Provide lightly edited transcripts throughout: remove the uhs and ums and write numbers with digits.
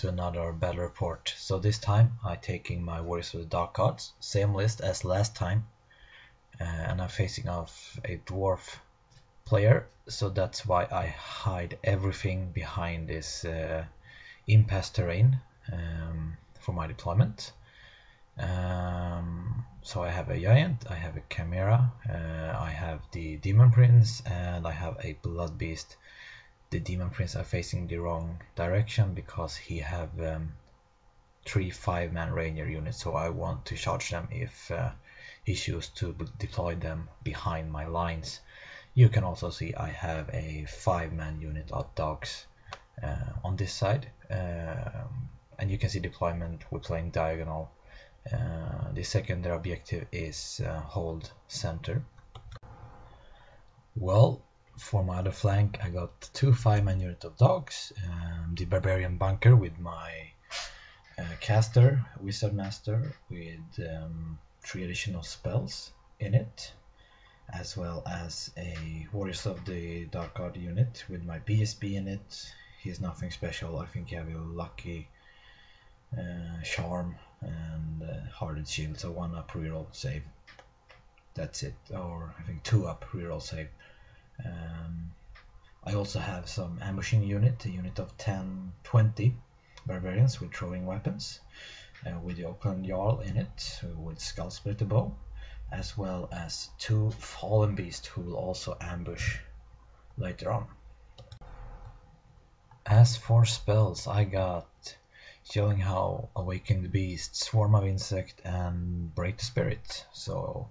to another battle report. So this time I'm taking my Warriors of the Dark Gods, same list as last time, and I'm facing off a dwarf player, so that's why I hide everything behind this impasse terrain for my deployment. So I have a giant, I have a chimera, I have the demon prince, and I have a blood beast. The demon prince are facing the wrong direction because he have 3 5-man ranger units, so I want to charge them if he chooses to deploy them behind my lines. You can also see I have a 5-man unit of dogs on this side, and you can see deployment, we're playing diagonal. The secondary objective is hold center. Well, for my other flank I got 2 5-man unit of dogs, the barbarian bunker with my caster, wizard master with 3 additional spells in it, as well as a Warriors of the Dark God unit with my BSB in it. He's nothing special, I think he have a lucky charm and hardened shield, so 1 up reroll save, that's it, or I think 2 up reroll save. I also have some ambushing unit, a unit of 10-20 barbarians with throwing weapons, with the Oakland Jarl in it with skull splitter bow, as well as 2 fallen beasts who will also ambush later on. As for spells, I got showing how awaken the beast, swarm of insect, and break the spirit. So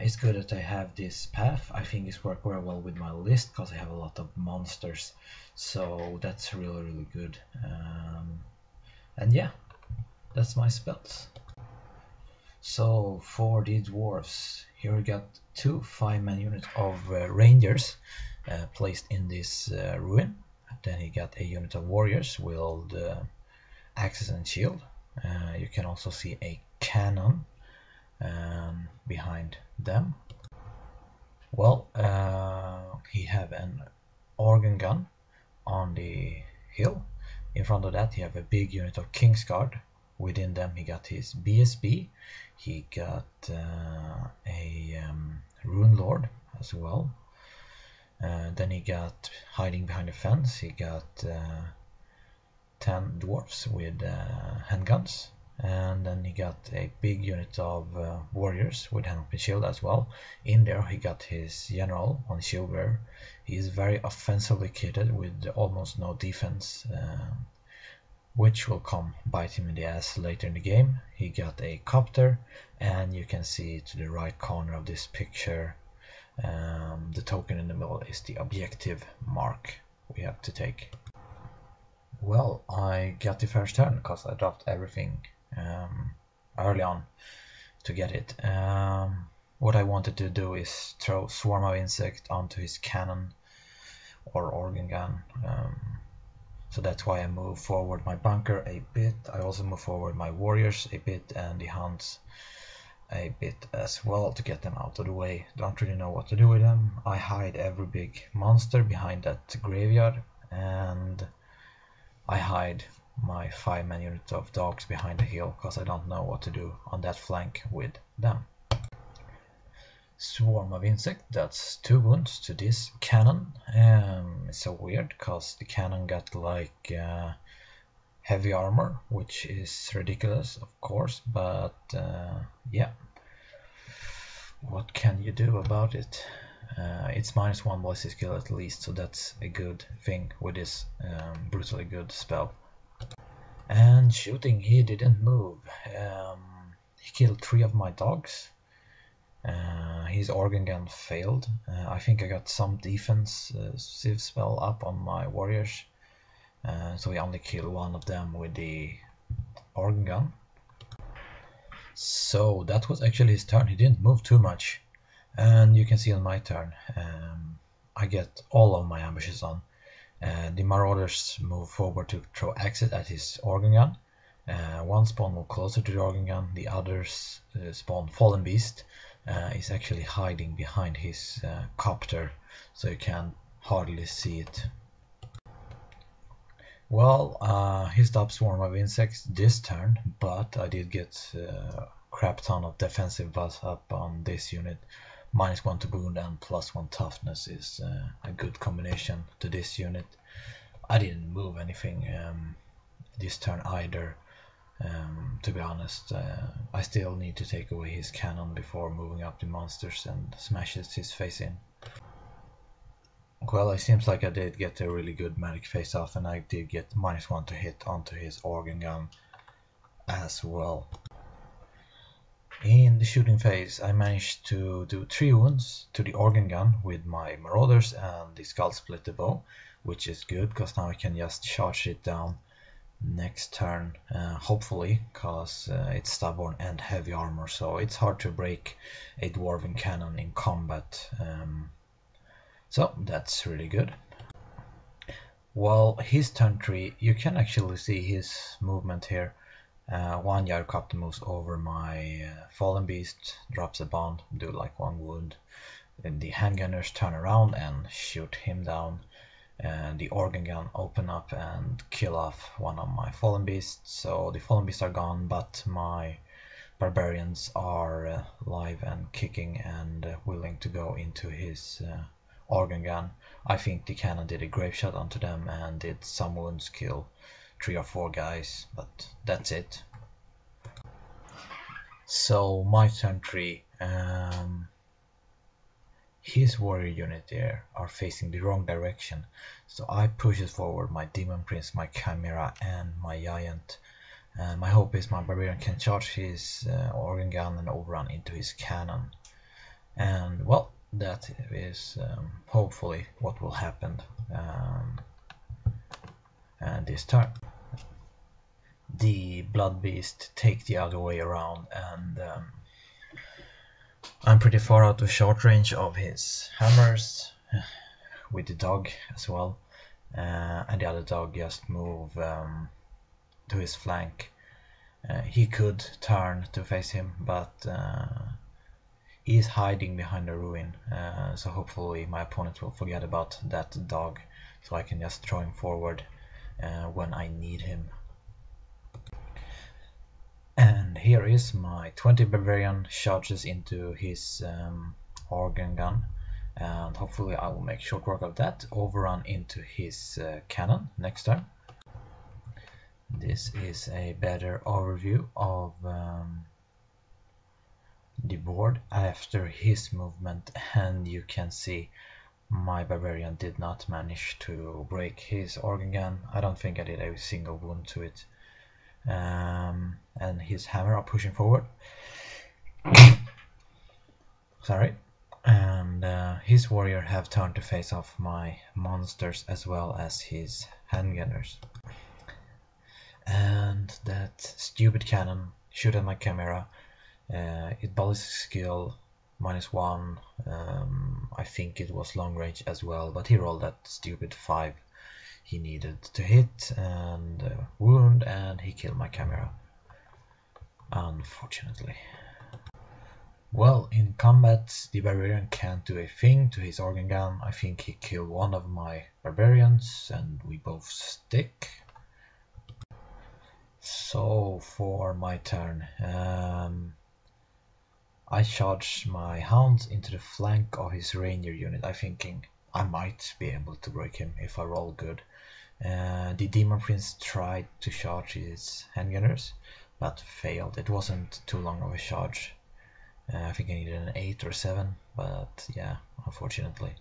it's good that I have this path. I think it's worked very well with my list because I have a lot of monsters, so that's really good. And yeah, that's my spells. So for the dwarves, here we got 2 5-man units of rangers placed in this ruin. Then he got a unit of warriors with axes and shield. You can also see a cannon behind them. Well, he have an organ gun on the hill. In front of that he have a big unit of Kingsguard. Within them he got his BSB, he got a Rune Lord as well. Then he got, hiding behind the fence, he got 10 dwarfs with handguns. And then he got a big unit of warriors with hand and shield as well. In there he got his general on shield bearer. He is very offensively kitted with almost no defense, which will come bite him in the ass later in the game. He got a copter, and you can see to the right corner of this picture, the token in the middle is the objective mark we have to take. Well, I got the first turn because I dropped everything early on to get it. What I wanted to do is throw swarm of insect onto his cannon or organ gun, so that's why I move forward my bunker a bit. I also move forward my warriors a bit and the hunts a bit as well to get them out of the way. Don't really know what to do with them. I hide every big monster behind that graveyard, and I hide my 5-man unit of dogs behind the hill because I don't know what to do on that flank with them. Swarm of insect, that's 2 wounds to this cannon. It's so weird because the cannon got like heavy armor, which is ridiculous of course, but yeah, what can you do about it? It's -1 ballistic skill at least, so that's a good thing with this brutally good spell. And shooting, he didn't move. He killed 3 of my dogs. His organ gun failed. I think I got some defensive spell up on my warriors, so he only killed 1 of them with the organ gun. So that was actually his turn. He didn't move too much, and you can see on my turn I get all of my ambushes on. The marauders move forward to throw axes at his organ gun. 1 spawn move closer to the organ gun, the others spawn fallen beast. Is actually hiding behind his copter, so you can hardly see it. Well, he stopped swarm of insects this turn, but I did get a crap ton of defensive buff up on this unit. -1 to wound and +1 toughness is a good combination to this unit. I didn't move anything this turn either. To be honest, I still need to take away his cannon before moving up the monsters and smashes his face in. Well, it seems like I did get a really good magic face off, and I did get -1 to hit onto his organ gun as well. In the shooting phase, I managed to do 3 wounds to the organ gun with my marauders and the skull splitter bow, which is good because now I can just charge it down next turn, hopefully, because it's stubborn and heavy armor, so it's hard to break a dwarven cannon in combat. So that's really good. Well, his turn 3, you can actually see his movement here. One Gyrocopter moves over my Fallen Beast, drops a bomb, do like 1 wound. Then the handgunners turn around and shoot him down. And the organ gun open up and kill off one of my Fallen Beasts. So the Fallen Beasts are gone, but my barbarians are live and kicking and willing to go into his organ gun. I think the cannon did a grave shot onto them and did some wounds, kill 3 or 4 guys, but that's it. So my turn 3, his warrior unit there are facing the wrong direction, so I pushes forward my demon prince, my chimera and my giant. My hope is my barbarian can charge his organ gun and overrun into his cannon, and well, that is hopefully what will happen this turn. The blood beast take the other way around, and I'm pretty far out of short range of his hammers with the dog as well, and the other dog just move to his flank. He could turn to face him, but he is hiding behind a ruin, so hopefully my opponent will forget about that dog, so I can just throw him forward when I need him. And here is my 20 barbarian charges into his organ gun, and hopefully I will make short work of that, overrun into his cannon next turn. This is a better overview of the board after his movement, and you can see my barbarian did not manage to break his organ gun. I don't think I did a single wound to it. And his hammer are pushing forward. Sorry. And his warrior have turned to face off my monsters as well as his handgunners. And that stupid cannon shoot at my chimera. It ballistic skill -1. I think it was long range as well, but he rolled that stupid 5 he needed to hit and wound, and he killed my chimera, unfortunately. Well, in combat the barbarian can't do a thing to his organ gun. I think he killed one of my barbarians and we both stick. So for my turn, I charge my hounds into the flank of his ranger unit. I'm thinking I might be able to break him if I roll good. The demon prince tried to charge his handgunners but failed. It wasn't too long of a charge. I think I needed an 8 or 7, but yeah, unfortunately.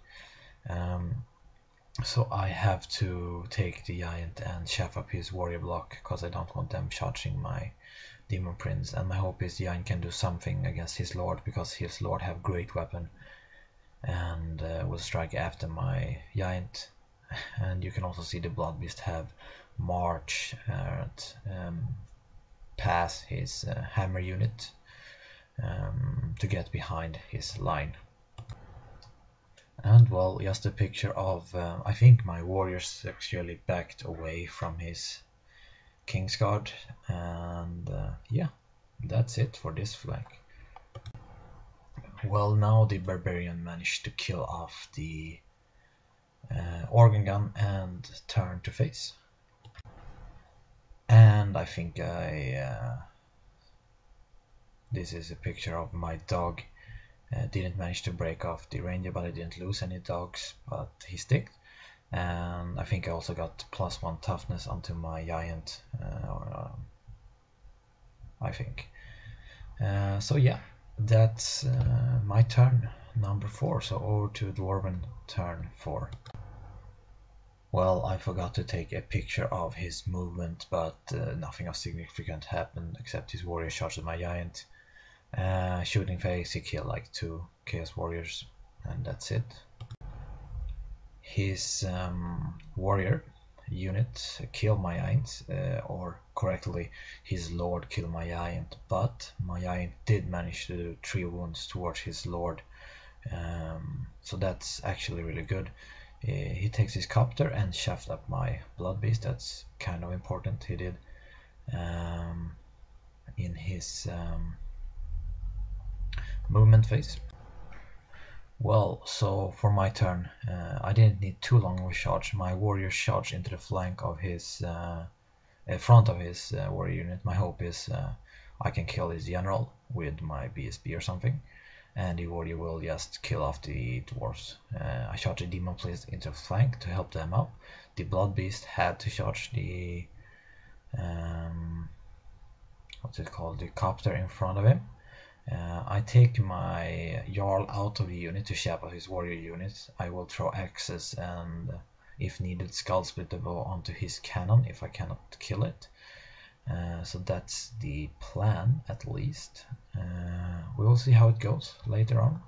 So I have to take the giant and chaff up his warrior block because I don't want them charging my demon prince, and my hope is the giant can do something against his lord, because his lord have great weapon and will strike after my giant. And you can also see the blood beast have march past his hammer unit to get behind his line. And well, just a picture of I think my warriors actually backed away from his Kingsguard, and yeah, that's it for this flank. Well, now the barbarian managed to kill off the organ gun and turn to face. And I think this is a picture of my dog. Didn't manage to break off the ranger, but I didn't lose any dogs, but he sticked. And I think I also got +1 toughness onto my giant, I think. So yeah, that's my turn number 4. So over to Dwarven turn 4. Well, I forgot to take a picture of his movement, but nothing of significant happened except his warrior charged at my giant. Shooting phase, he killed like 2 chaos warriors, and that's it. His warrior unit killed my giant, or correctly, his lord killed my giant, but my giant did manage to do 3 wounds towards his lord, so that's actually really good. He takes his copter and shoved up my blood beast. That's kind of important. He did in his movement phase. Well, so for my turn, I didn't need too long of a charge. My warrior charged into the flank of his front of his warrior unit. My hope is I can kill his general with my BSB or something, and the warrior will just kill off the dwarves. I charged a demon priest into the flank to help them up. The blood beast had to charge the what's it called, the copter in front of him. I take my Jarl out of the unit to shape up his warrior unit. I will throw axes and, if needed, skull split the bow onto his cannon if I cannot kill it. So that's the plan, at least. We will see how it goes later on.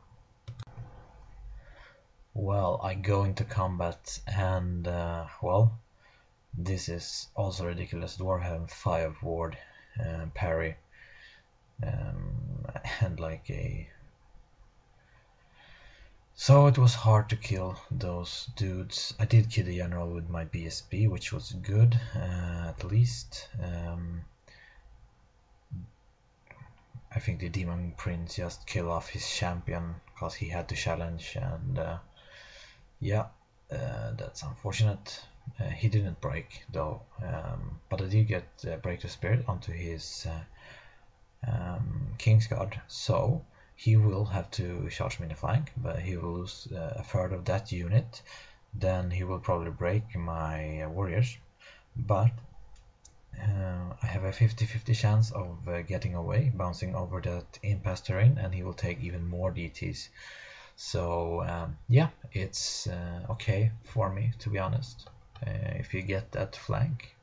Well, I go into combat and, well, this is also ridiculous. Dwarf having 5 ward parry. And like so it was hard to kill those dudes. I did kill the general with my BSB, which was good, at least. I think the demon prince just killed off his champion because he had to challenge, and yeah, that's unfortunate. He didn't break though, but I did get break the spirit onto his Kingsguard, so he will have to charge me in the flank, but he will lose a third of that unit. Then he will probably break my warriors, but I have a 50-50 chance of getting away, bouncing over that impasse terrain, and he will take even more DTs. So yeah, it's okay for me, to be honest, if you get that flank.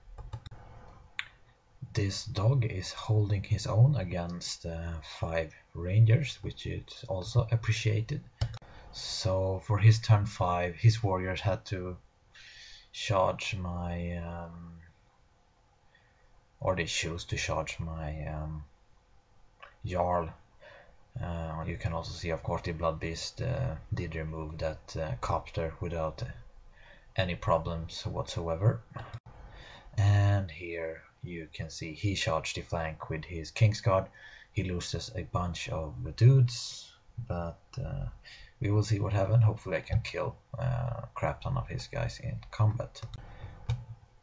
This dog is holding his own against 5 rangers, which is also appreciated. So for his turn 5, his warriors had to charge my or they choose to charge my Jarl. You can also see, of course, the blood beast did remove that copter without any problems whatsoever. And here you can see he charged the flank with his Kingsguard. He loses a bunch of dudes, but we will see what happens. Hopefully I can kill a crap ton of his guys in combat.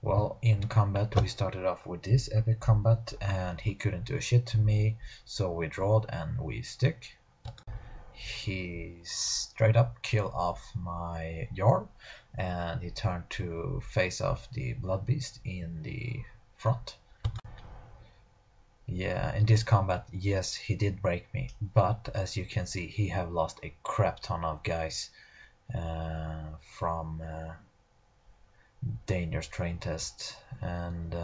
Well, in combat we started off with this epic combat, and he couldn't do a shit to me, so we drawed and we stick. He straight up killed off my Jarl, and he turned to face off the blood beast in the front. Yeah, in this combat, yes, he did break me, but as you can see, he have lost a crap ton of guys from dangerous train test, and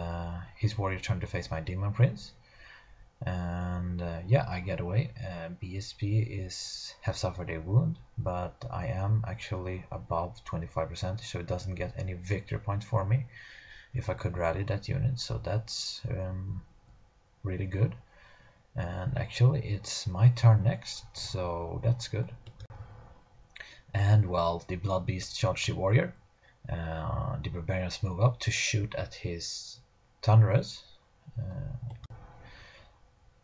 his warrior turned to face my demon prince, and yeah, I get away. BSP have suffered a wound, but I am actually above 25%, so it doesn't get any victory point for me if I could rally that unit, so that's really good. And actually it's my turn next, so that's good. And well, the blood beast charged the warrior. The barbarians move up to shoot at his thunderers.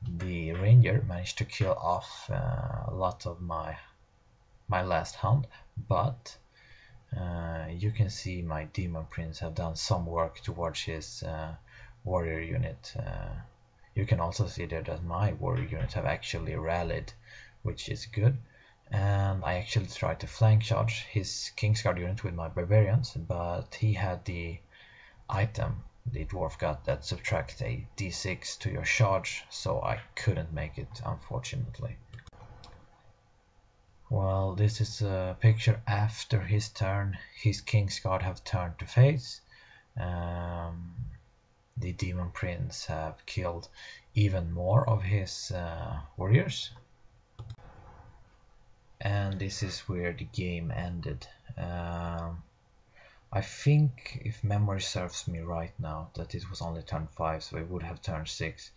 The ranger managed to kill off a lot of my last hunt, but you can see my demon prince have done some work towards his warrior unit. You can also see there that my warrior units have actually rallied, which is good. And I actually tried to flank charge his Kingsguard unit with my barbarians, but he had the item the dwarf got that subtracts a d6 to your charge, so I couldn't make it, unfortunately. Well, this is a picture after his turn. His Kingsguard have turned to face. The Demon Prince have killed even more of his warriors. And this is where the game ended. I think, if memory serves me right now, that it was only turn 5, so it would have turn 6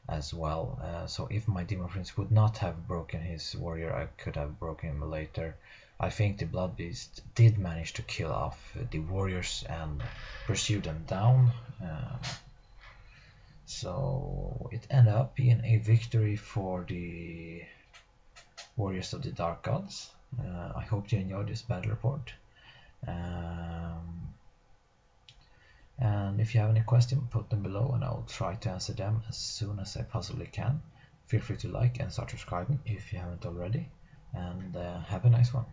as well. So if my Demon Prince would not have broken his warrior, I could have broken him later. I think the Blood Beast did manage to kill off the warriors and pursue them down. So it ended up being a victory for the Warriors of the Dark Gods. I hope you enjoyed this battle report. And if you have any questions, put them below and I'll try to answer them as soon as I possibly can. Feel free to like and start subscribing if you haven't already. And have a nice one.